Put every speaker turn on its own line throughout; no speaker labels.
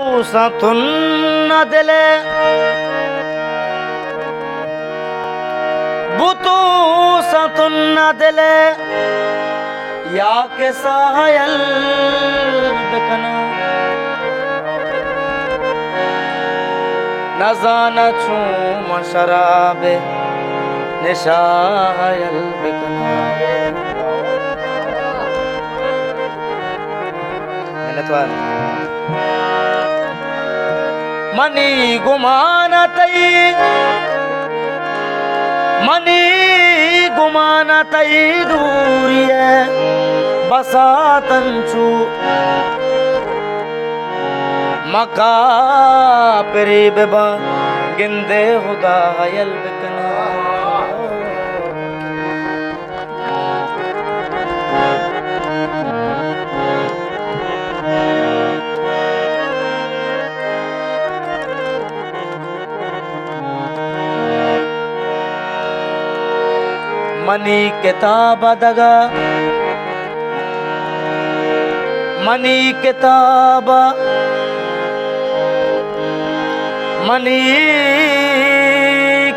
satun na dile butu satun na dile ya ke sahayal bekana nazana chuma sharabe nishayal bekana मनी गुमाना तई दूरी है बसा तंचू मका पेरी बेबा गिंदे हुदा यल बिकना मनी किताब दगा मनी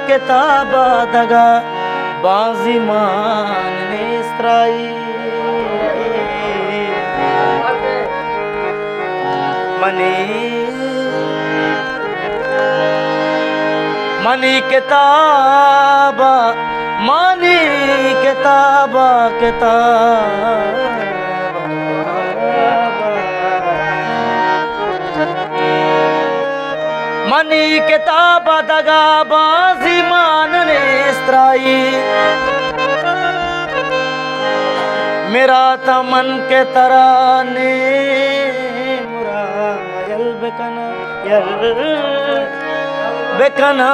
किताब दगा बाजी मान ने स्त्राई मनी किताब मनी किताब मनी किताब दगा बाजी मानने स्त्राई मेरा तमन के तराने मुरा यल बेकना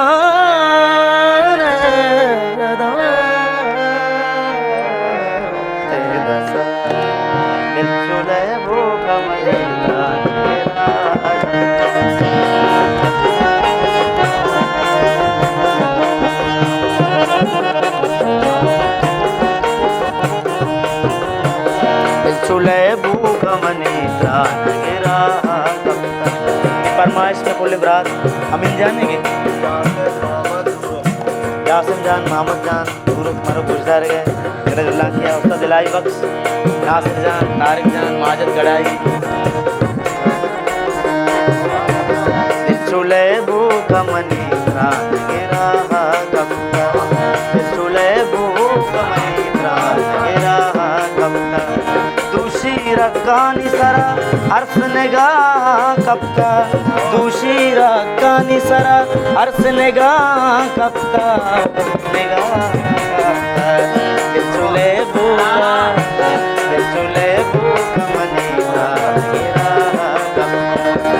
फरमाइश में बोले बरात अमीन जानेंगे यासिम जान मोहम्मद जान गुरु मारो गुजर गए रजुल्ला किया उसका दिलाई बख्श नासिर जान तारिक जान माजद गड़ाई चुले भूख मनी प्राण गिरा कपता चुले भूख मनी प्राण गिरा कपता दूषी रक्कानी सरा अर्थ निगाह कपता दूषी रक्कानी सरा अर्थ निगाह कपता चुले भूख मनी प्राण गिरा कपता